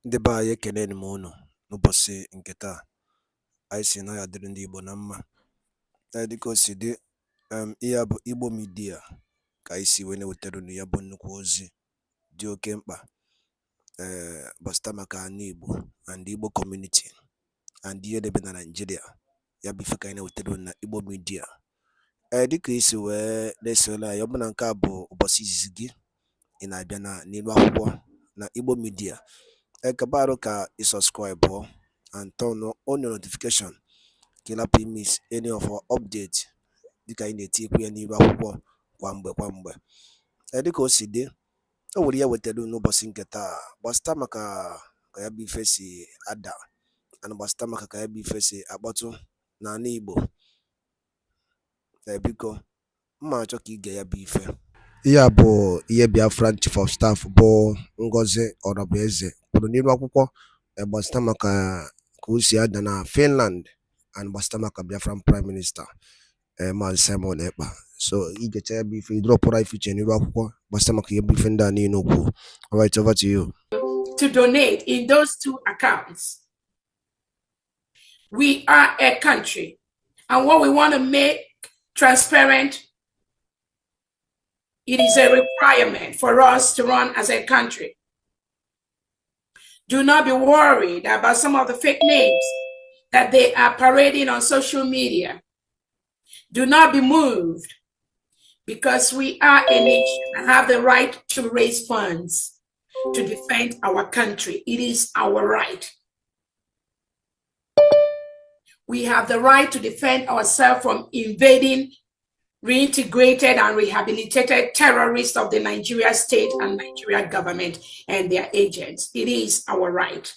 Ndị be anyị ekeneni m unu n'ụbọchị nke taa. Anyị sị na ya dịrị ndị Igbo na mma. Dịka o si dị, ihe a bụ Igbo Media ka anyị si wee na-ewetara unu ya bụ nnukwu ozi dị oke mkpa gbasịta maka ana Igbo and Igbo community and ihe debe na Nigeria. Ya bụ ife ka anyị na-ewetara unu na Igbo Media. Dịka isi wee na-esole anyị, ọ bụ na nke a bụ ụbọchị izizi gị ị na-abịa n'ilu akwụkwọ na Igbo Media, kabaru ka subscribe and turn on your notification ka ị lapụ miss any of our update dịka anyị na-etikwu ya n'ilu akwụkwọ kwa mgbe. Dịka o si dị, o nwere ya wetara n'ụbọchị nke taa gbasịta maka ka ya bụ ife si ada and gbasịta maka ka ya bụ ife si akpọtụ n'ala Igbo. Biko mma achọ ka ige ya bụ ife. Ihe a bụ ihe Biafran Chief of Staff bụ Ngozi Orabueze kwuru n'ilu akwụkwọ gbasịta maka ka o si ada na Finland and gbasịta maka Biafran Prime Minister Maazị Simon Ekpa. So igecha ya bụ ife idropụra ife iche n'ilu akwụkwọ gbasịta maka ihe bụ ife ndị a niile okwu. All right, over to you. To donate in those two accounts. We are a country, and what we want to make transparent, it is a requirement for us to run as a country. Do not be worried about some of the fake names that they are parading on social media. Do not be moved, because we are a nation and have the right to raise funds to defend our country. It is our right. We have the right to defend ourselves from invading, reintegrated and rehabilitated terrorists of the Nigeria state and Nigeria government and their agents. It is our right.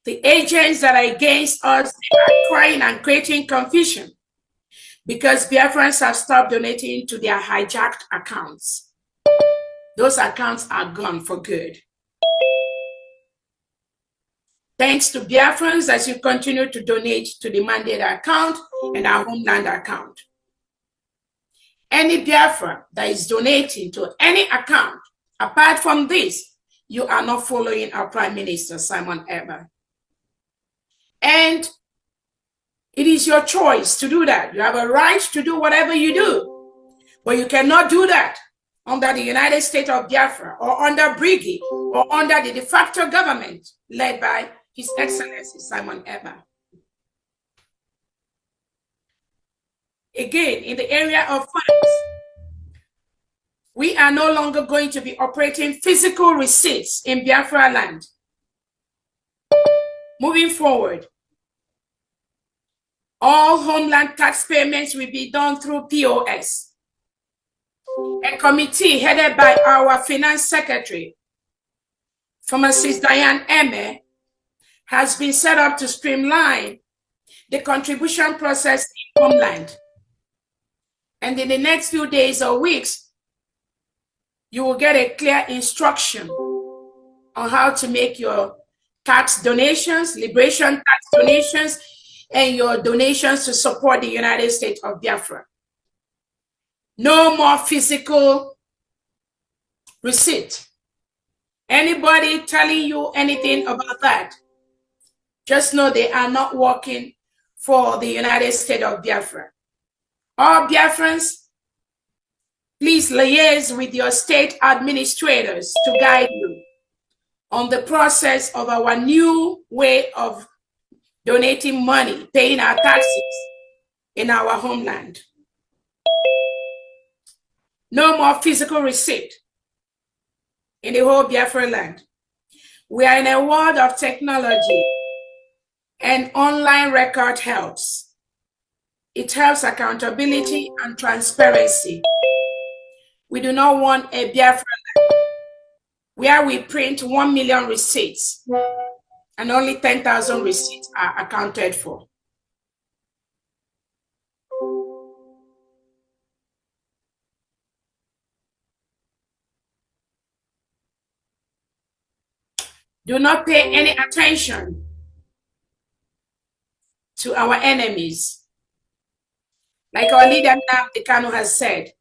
The agents that are against us, they are crying and creating confusion because Biafrans have stopped donating to their hijacked accounts. Those accounts are gone for good. Thanks to Biafrans as you continue to donate to the mandate account and our homeland account. Any Biafran that is donating to any account, apart from this, you are not following our Prime Minister, Simon Ekpa. And it is your choice to do that. You have a right to do whatever you do, but you cannot do that under the United States of Biafra or under Briggy or under the de facto government led by His Excellency Simon Ekpa. Again, in the area of funds, we are no longer going to be operating physical receipts in Biafra land. Moving forward, all homeland tax payments will be done through POS. A committee headed by our Finance Secretary, Pharmacist Diane Eme, has been set up to streamline the contribution process in homeland. And in the next few days or weeks, you will get a clear instruction on how to make your tax donations, liberation tax donations, and your donations to support the United States of Biafra. No more physical receipt. Anybody telling you anything about that, just know they are not working for the United States of Biafra. All Biafrans, please liaise with your state administrators to guide you on the process of our new way of donating money, paying our taxes in our homeland. No more physical receipt in the whole Biafra land. We are in a world of technology, and online record helps. It helps accountability and transparency. We do not want a Biafra land where we print 1 million receipts and only 10,000 receipts are accounted for. Do not pay any attention to our enemies. Like our leader nnamdi Kanu has said,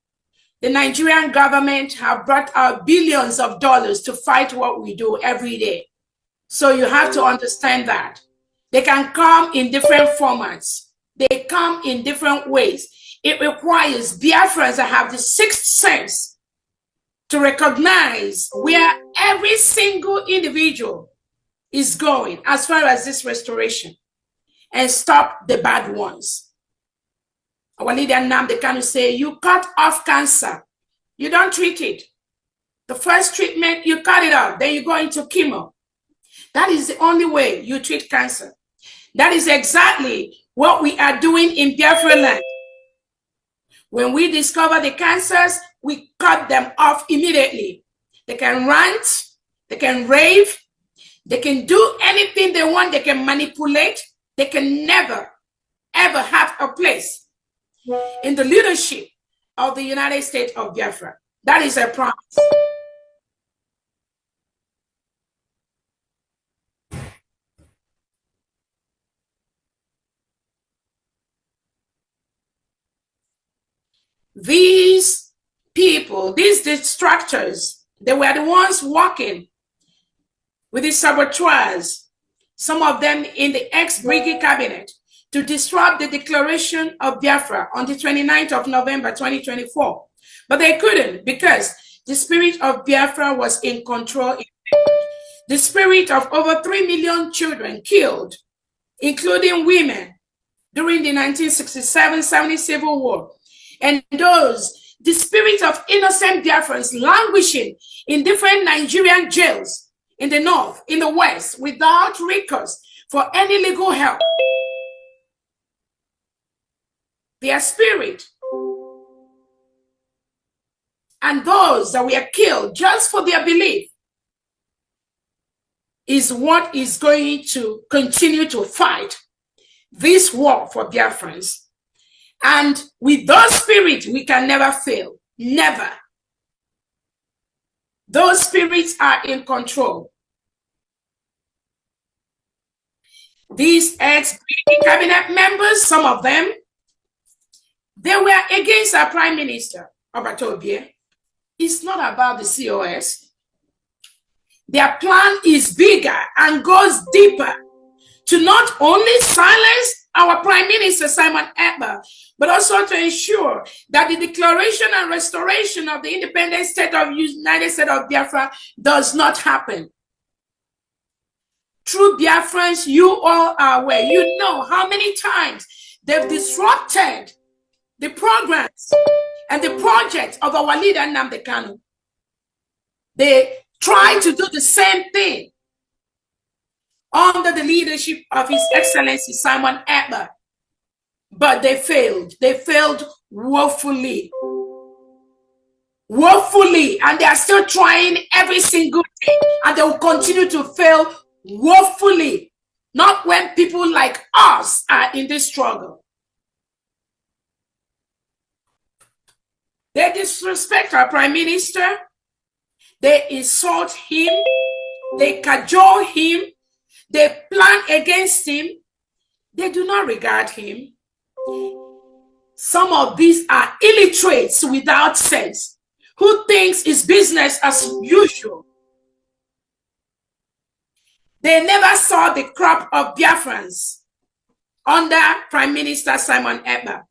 the Nigerian government have brought out billions of dollars to fight what we do every day. So you have to understand that. They can come in different formats. They come in different ways. It requires Biafrans that have the sixth sense to recognize where every single individual is going as far as this restoration and stop the bad ones. Our leader nnamdi Kanu say, you cut off cancer. You don't treat it. The first treatment, you cut it off. Then you go into chemo. That is the only way you treat cancer. That is exactly what we are doing in Biafra land. When we discover the cancers, we cut them off immediately. They can rant, they can rave, they can do anything they want, they can manipulate. They can never, ever have a place in the leadership of the United States of Biafra. That is a promise. These people, these distractors, they were the ones working with the saboteurs, some of them in the ex-Brigade cabinet, to disrupt the declaration of Biafra on the 29th of November 2024. But they couldn't, because the spirit of Biafra was in control. The spirit of over 3 million children killed, including women, during the 1967-70 Civil War. And the spirit of innocent Biafrans languishing in different Nigerian jails in the north, in the west, without recourse for any legal help. Their spirit and those that were killed just for their belief is what is going to continue to fight this war for Biafrans. And with those spirits, we can never fail. Never. Those spirits are in control. These ex-cabinet members, some of them, they were against our Prime Minister, Ebuka Obi. It's not about the COS. Their plan is bigger and goes deeper to not only silence our Prime Minister, Simon Ekpa, but also to ensure that the declaration and restoration of the independent state of United States of Biafra does not happen. True Biafrans, you all are aware. You know how many times they've disrupted the programs and the project of our leader, nnamdi Kanu. They try to do the same thing under the leadership of His Excellency Simon Ekpa. But they failed. They failed woefully. Woefully. And they are still trying every single day. And they will continue to fail woefully. Not when people like us are in this struggle. They disrespect our Prime Minister. They insult him. They cajole him. They plan against him. They do not regard him. Some of these are illiterates without sense, who thinks it's business as usual. They never saw the crop of Biafrans under Prime Minister Simon Ekpa.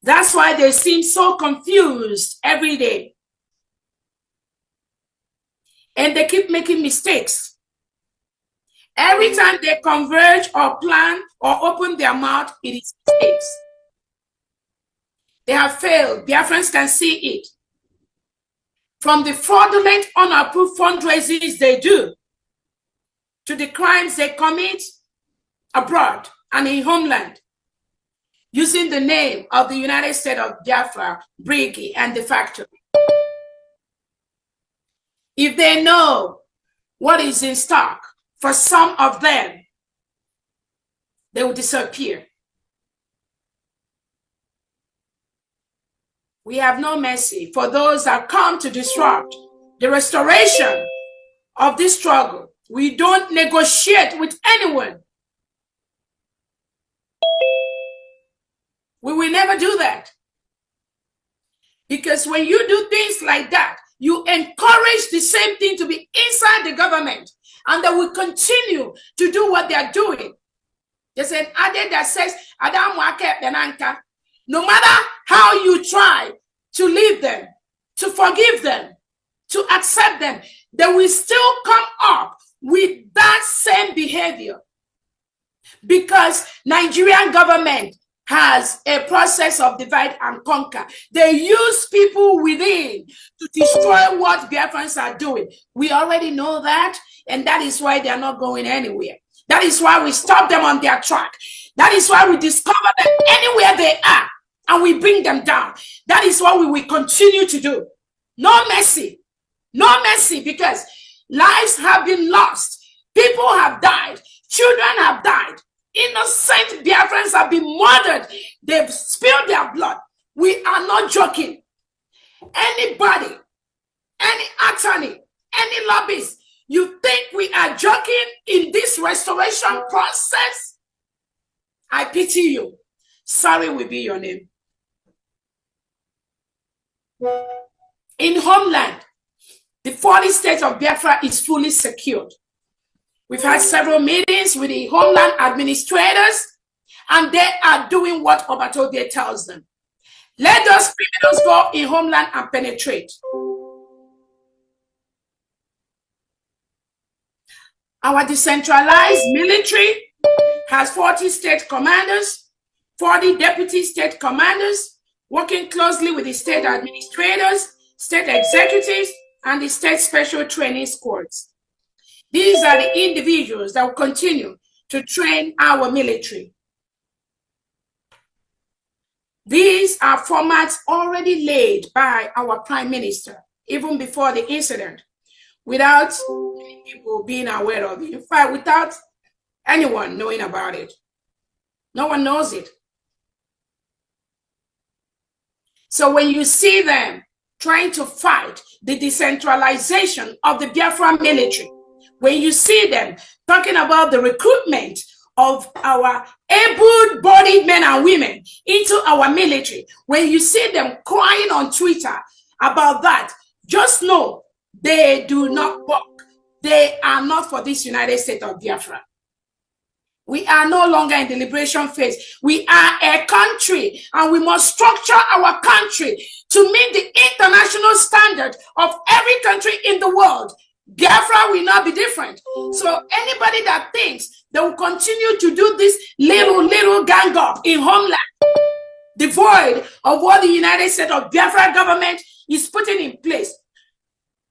That's why they seem so confused every day. And they keep making mistakes. Every time they converge or plan or open their mouth, it is mistakes. They have failed. Biafrans can see it. From the fraudulent, unapproved fundraisers they do, to the crimes they commit abroad and in homeland, using the name of the United States of Biafra, Brigade, and the factory. If they know what is in stock for some of them, they will disappear. We have no mercy for those that come to disrupt the restoration of this struggle. We don't negotiate with anyone. We will never do that. Because when you do things like that, you encourage the same thing to be inside the government, and they will continue to do what they are doing. There's an adage that says, no matter how you try to leave them, to forgive them, to accept them, they will still come up with that same behavior. Because Nigerian government has a process of divide and conquer. They use people within to destroy what Biafrans are doing. We already know that, and that is why they are not going anywhere. That is why we stop them on their track. That is why we discover them anywhere they are, and we bring them down. That is what we will continue to do. No mercy. No mercy, because lives have been lost. People have died. Children have died. Innocent Biafrans have been murdered. They've spilled their blood. We are not joking. Anybody, any attorney, any lobbyist, you think we are joking in this restoration process? I pity you. Sorry will be your name. In Homeland, the 40 states of Biafra is fully secured. We've had several meetings with the Homeland administrators, and they are doing what Obatode tells them. Let those criminals go in Homeland and penetrate. Our decentralized military has 40 state commanders, 40 deputy state commanders, working closely with the state administrators, state executives, and the state special training squads. These are the individuals that will continue to train our military. These are formats already laid by our Prime Minister, even before the incident, without people being aware of it. In fact, without anyone knowing about it. No one knows it. So when you see them trying to fight the decentralization of the Biafra military, when you see them talking about the recruitment of our able-bodied men and women into our military, when you see them crying on Twitter about that, just know they do not work. They are not for this United States of Biafra. We are no longer in the liberation phase. We are a country, and we must structure our country to meet the international standard of every country in the world. Biafra will not be different. So anybody that thinks they will continue to do this little gang up in Homeland, devoid of what the United States of Biafra government is putting in place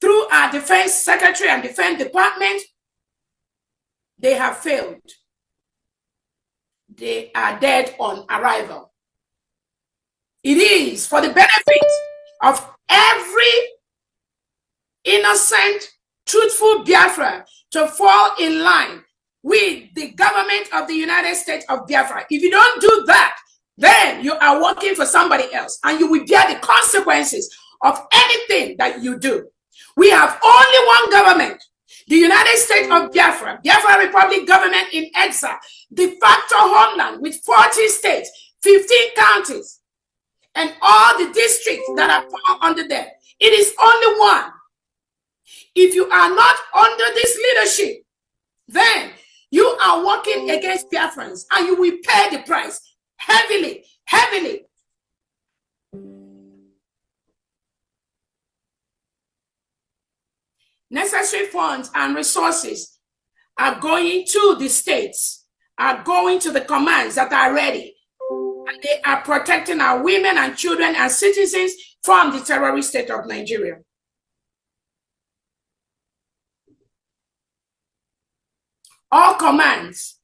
through our Defense Secretary and Defense Department, they have failed. They are dead on arrival. It is for the benefit of every innocent, truthful Biafra to fall in line with the government of the United States of Biafra. If you don't do that, then you are working for somebody else, and you will bear the consequences of anything that you do. We have only one government, the United States of Biafra, Biafra Republic government in exile, de facto homeland with 40 states, 15 counties, and all the districts that are fall under there. It is only one. If you are not under this leadership, then you are working against Biafrans, and you will pay the price heavily, heavily. Necessary funds and resources are going to the states, are going to the commands that are ready, and they are protecting our women and children and citizens from the terrorist state of Nigeria. All commands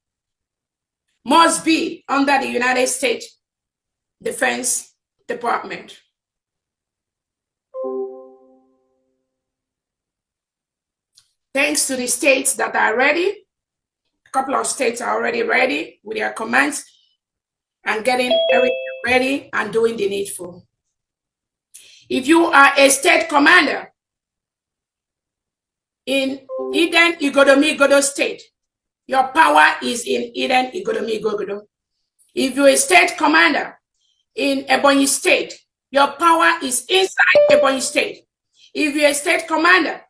must be under the United States Defense Department. Thanks to the states that are ready, a couple of states are already ready with their commands and getting everything ready and doing the needful. If you are a state commander in Eden, Igodomi, Godo state, your power is in Eden, Igodomi, Godo. If you're a state commander in Ebonyi State, your power is inside Ebonyi State. If you're a state commander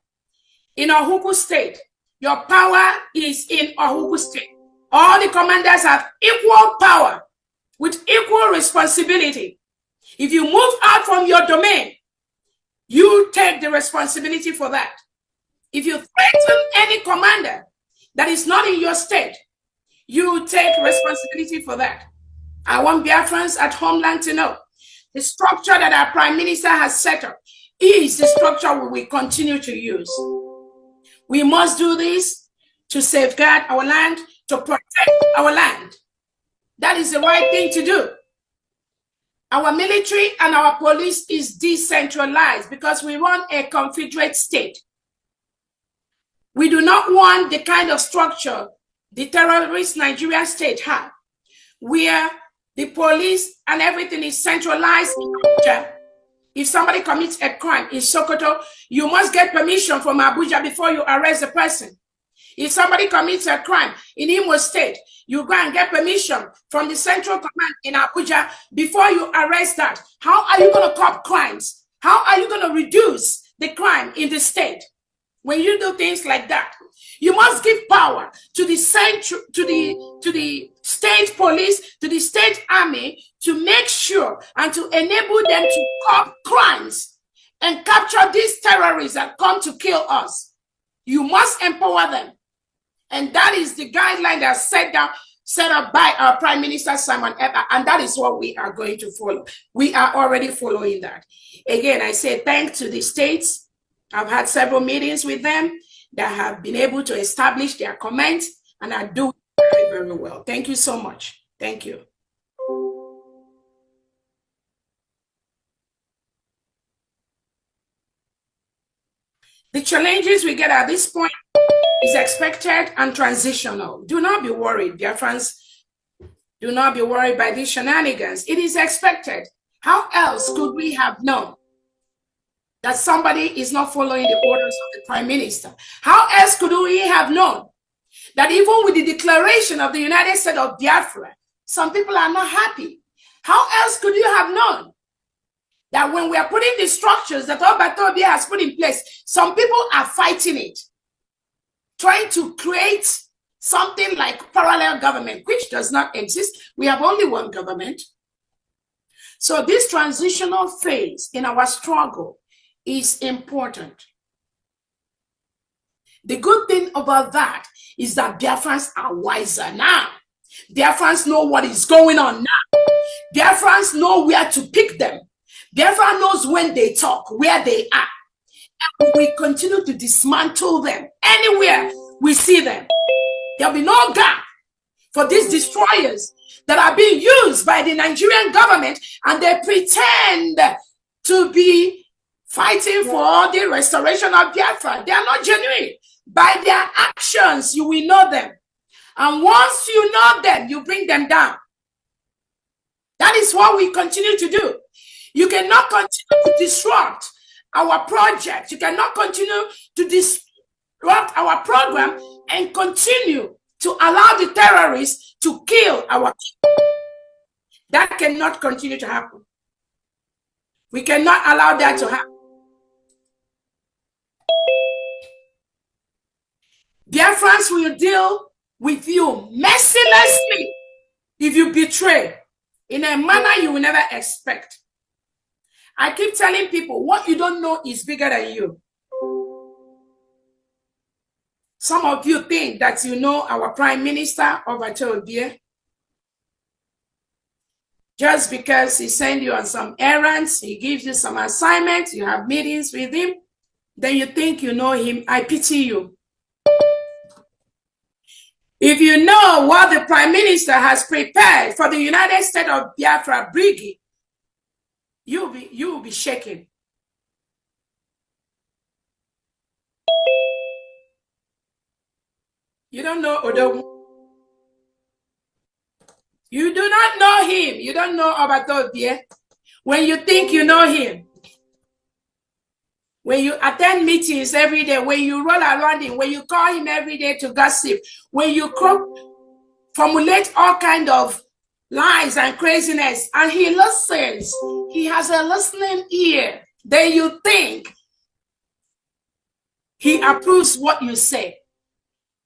in Ohuku State, your power is in Ohuku State. All the commanders have equal power with equal responsibility. If you move out from your domain, you take the responsibility for that. If you threaten any commander that is not in your state, you take responsibility for that. I want Biafrans at homeland to know the structure that our Prime Minister has set up is the structure we will continue to use. We must do this to safeguard our land, to protect our land. That is the right thing to do. Our military and our police is decentralized because we run a confederate state. We do not want the kind of structure the terrorist Nigerian state have, where the police and everything is centralized in Abuja. If somebody commits a crime in Sokoto, you must get permission from Abuja before you arrest the person. If somebody commits a crime in Imo State, you go and get permission from the central command in Abuja before you arrest that. How are you going to curb crimes? How are you going to reduce the crime in the state? When you do things like that, you must give power to the central, to the state police, to the state army, to make sure and to enable them to curb crimes and capture these terrorists that come to kill us. You must empower them. And that is the guideline that's set up by our Prime Minister, Simon Ekpa, and that is what we are going to follow. We are already following that. Again, I say thanks to the states. I've had several meetings with them that have been able to establish their comments and are doing very, very well. Thank you so much. Thank you. The challenges we get at this point is expected and transitional. Do not be worried, dear friends. Do not be worried by these shenanigans. It is expected. How else could we have known that somebody is not following the orders of the Prime Minister? How else could we have known that even with the declaration of the United States of Biafra, some people are not happy? How else could you have known that when we are putting the structures that Ebuka Obi has put in place, some people are fighting it, trying to create something like parallel government, which does not exist. We have only one government. So this transitional phase in our struggle is important. The good thing about that is that Biafrans are wiser now. Biafrans know what is going on now. Biafrans know where to pick them. Biafra knows when they talk, where they are. And we continue to dismantle them anywhere we see them. There'll be no gap for these destroyers that are being used by the Nigerian government, and they pretend to be fighting for the restoration of Biafra. They are not genuine. By their actions, you will know them. And once you know them, you bring them down. That is what we continue to do. You cannot continue to disrupt our project. You cannot continue to disrupt our program and continue to allow the terrorists to kill our people. That cannot continue to happen. We cannot allow that to happen. Biafrans will deal with you mercilessly if you betray in a manner you will never expect. I keep telling people, what you don't know is bigger than you. Some of you think that you know our Prime Minister, Ebuka Obi, just because he sends you on some errands, he gives you some assignments, you have meetings with him, then you think you know him. I pity you. If you know what the Prime Minister has prepared for the United States of Biafra Brigade, you will be shaken. You don't know Odogu. You do not know him. You don't know Ebuka Obi. When you think you know him, when you attend meetings every day, when you roll around him, when you call him every day to gossip, when you formulate all kind of lies and craziness, and he listens. He has a listening ear. Then you think he approves what you say.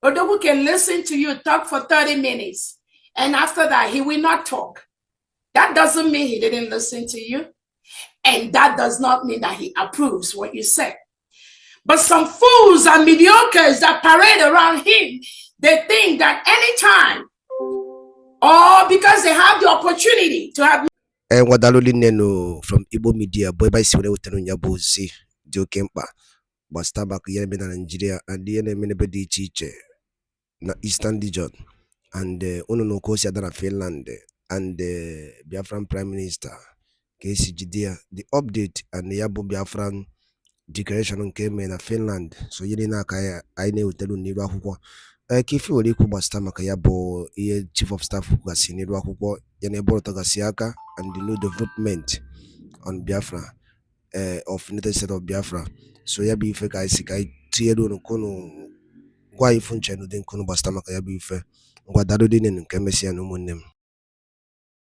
Odogu can listen to you talk for 30 minutes, and after that, he will not talk. That doesn't mean he didn't listen to you, and that does not mean that he approves what you say. But some fools and mediocres that parade around him, they think that anytime, or because they have the opportunity to have Wadaloli neno from Igbo media, boy by Siwene Utenu Nyabuzi, Dio Kempa, Bastabak Yemen and Nigeria, and the enemy teacher na Eastern region, and Uno Kosia Dana Finland, and the Biafran Prime Minister, KC Judea, the update and the Yabu Biafran declaration came in Finland, so Yelina Kaya, I know Telu Nira Huko. Kifi waliku basta makayabo iye chief of staff kugasinirwa kuko yaneboro tagasiaka and the new development on Biafra of United States of Biafra. So yabi ife ka isi kai tiedo no kono kwa ifunche no den kono basta makayabi ife ngwa dado dinen nke mesia no monem.